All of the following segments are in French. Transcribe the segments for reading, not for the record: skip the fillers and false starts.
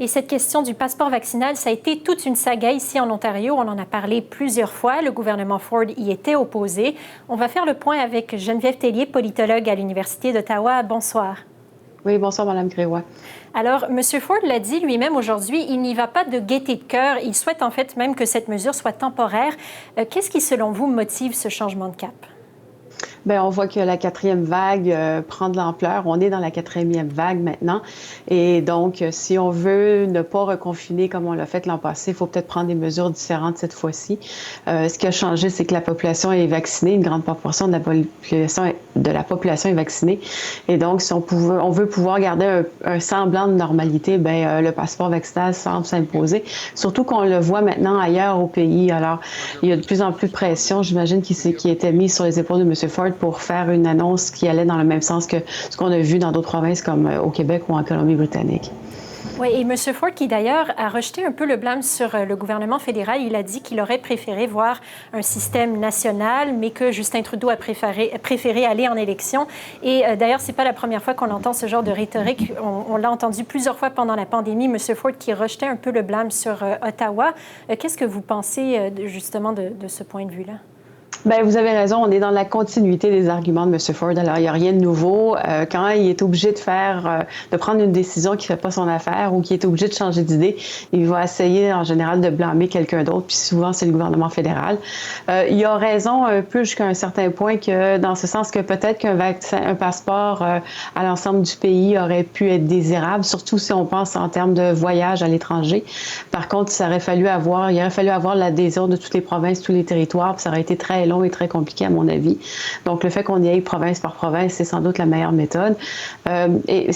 Et cette question du passeport vaccinal, ça a été toute une saga ici en Ontario. On en a parlé plusieurs fois. Le gouvernement Ford y était opposé. On va faire le point avec Geneviève Tellier, politologue à l'Université d'Ottawa. Bonsoir. Oui, bonsoir, Mme Grégoire. Alors, M. Ford l'a dit lui-même aujourd'hui, il n'y va pas de gaieté de cœur. Il souhaite en fait même que cette mesure soit temporaire. Qu'est-ce qui, selon vous, motive ce changement de cap? Bien, on voit que la quatrième vague prend de l'ampleur. On est dans la quatrième vague maintenant. Et donc, si on veut ne pas reconfiner comme on l'a fait l'an passé, il faut peut-être prendre des mesures différentes cette fois-ci. Ce qui a changé, c'est que la population est vaccinée. Une grande proportion de la population est vaccinée. Et donc, si on veut pouvoir garder un semblant de normalité, bien, le passeport vaccinal semble s'imposer. Surtout qu'on le voit maintenant ailleurs au pays. Alors, il y a de plus en plus de pression, j'imagine, qui a été mise sur les épaules de M. Ford pour faire une annonce qui allait dans le même sens que ce qu'on a vu dans d'autres provinces comme au Québec ou en Colombie-Britannique. Oui, et M. Ford, qui d'ailleurs a rejeté un peu le blâme sur le gouvernement fédéral, il a dit qu'il aurait préféré voir un système national, mais que Justin Trudeau a préféré aller en élection. Et d'ailleurs, ce n'est pas la première fois qu'on entend ce genre de rhétorique. On l'a entendu plusieurs fois pendant la pandémie, M. Ford qui rejetait un peu le blâme sur Ottawa. Qu'est-ce que vous pensez justement de ce point de vue-là? Bien, vous avez raison, on est dans la continuité des arguments de M. Ford. Alors, il n'y a rien de nouveau. Quand il est obligé de prendre une décision qui ne fait pas son affaire ou qui est obligé de changer d'idée, il va essayer en général de blâmer quelqu'un d'autre, puis souvent c'est le gouvernement fédéral. Il a raison un peu jusqu'à un certain point que, dans ce sens que peut-être un passeport à l'ensemble du pays aurait pu être désirable, surtout si on pense en termes de voyage à l'étranger. Par contre, il aurait fallu avoir l'adhésion de toutes les provinces, tous les territoires, puis ça aurait été très long et très compliqué à mon avis. Donc, le fait qu'on y aille province par province, c'est sans doute la meilleure méthode. Et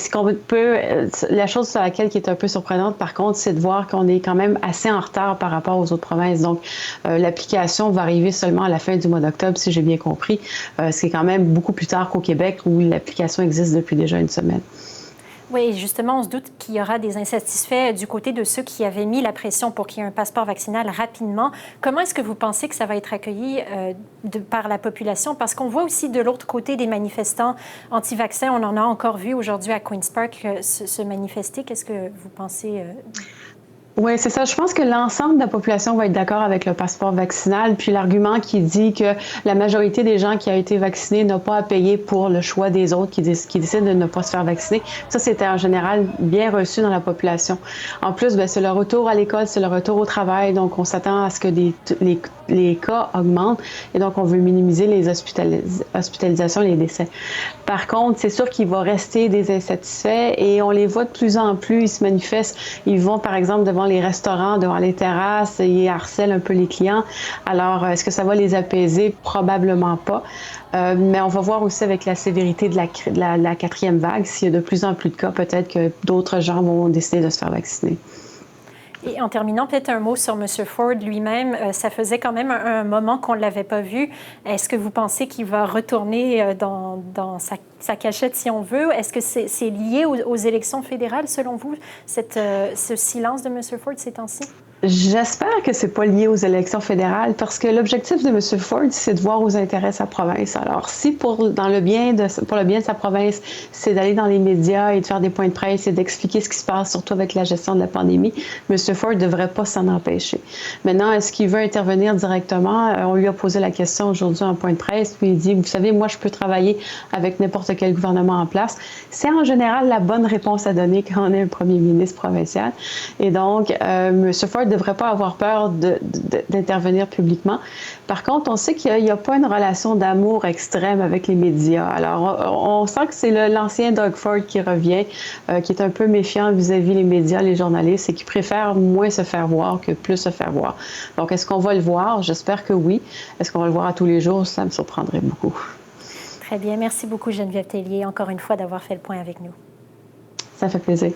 la chose sur laquelle qui est un peu surprenante, par contre, c'est de voir qu'on est quand même assez en retard par rapport aux autres provinces. Donc, l'application va arriver seulement à la fin du mois d'octobre, si j'ai bien compris. Ce qui est quand même beaucoup plus tard qu'au Québec, où l'application existe depuis déjà une semaine. Oui, justement, on se doute qu'il y aura des insatisfaits du côté de ceux qui avaient mis la pression pour qu'il y ait un passeport vaccinal rapidement. Comment est-ce que vous pensez que ça va être accueilli par la population? Parce qu'on voit aussi de l'autre côté des manifestants anti-vaccins. On en a encore vu aujourd'hui à Queen's Park se manifester. Qu'est-ce que vous pensez? Oui, c'est ça. Je pense que l'ensemble de la population va être d'accord avec le passeport vaccinal. Puis l'argument qui dit que la majorité des gens qui ont été vaccinés n'ont pas à payer pour le choix des autres qui décident de ne pas se faire vacciner, ça, c'était en général bien reçu dans la population. En plus, bien, c'est le retour à l'école, c'est le retour au travail. Donc, on s'attend à ce que les cas augmentent. Et donc, on veut minimiser les hospitalisations, les décès. Par contre, c'est sûr qu'il va rester des insatisfaits et on les voit de plus en plus. Ils se manifestent. Ils vont, par exemple, devant les restaurants, devant les terrasses, ils harcèlent un peu les clients. Alors, est-ce que ça va les apaiser? Probablement pas. Mais on va voir aussi avec la sévérité de la quatrième vague, s'il y a de plus en plus de cas, peut-être que d'autres gens vont décider de se faire vacciner. Et en terminant, peut-être un mot sur M. Ford lui-même. Ça faisait quand même un moment qu'on ne l'avait pas vu. Est-ce que vous pensez qu'il va retourner dans sa cachette, si on veut? Est-ce que c'est lié aux élections fédérales, selon vous, ce silence de M. Ford ces temps-ci? J'espère que c'est pas lié aux élections fédérales parce que l'objectif de M. Ford, c'est de voir aux intérêts de sa province. Alors, si pour le bien de sa province, c'est d'aller dans les médias et de faire des points de presse et d'expliquer ce qui se passe, surtout avec la gestion de la pandémie, M. Ford ne devrait pas s'en empêcher. Maintenant, est-ce qu'il veut intervenir directement? On lui a posé la question aujourd'hui en point de presse, puis il dit, vous savez, moi, je peux travailler avec n'importe quel gouvernement en place. C'est en général la bonne réponse à donner quand on est un premier ministre provincial. Et donc, M. Ford ne devrait pas avoir peur d'intervenir publiquement. Par contre, on sait qu'il n'y a pas une relation d'amour extrême avec les médias. Alors, on sent que c'est l'ancien Doug Ford qui revient, qui est un peu méfiant vis-à-vis les médias, les journalistes, et qui préfère moins se faire voir que plus se faire voir. Donc, est-ce qu'on va le voir? J'espère que oui. Est-ce qu'on va le voir à tous les jours? Ça me surprendrait beaucoup. Très bien. Merci beaucoup, Geneviève Tellier, encore une fois, d'avoir fait le point avec nous. Ça fait plaisir.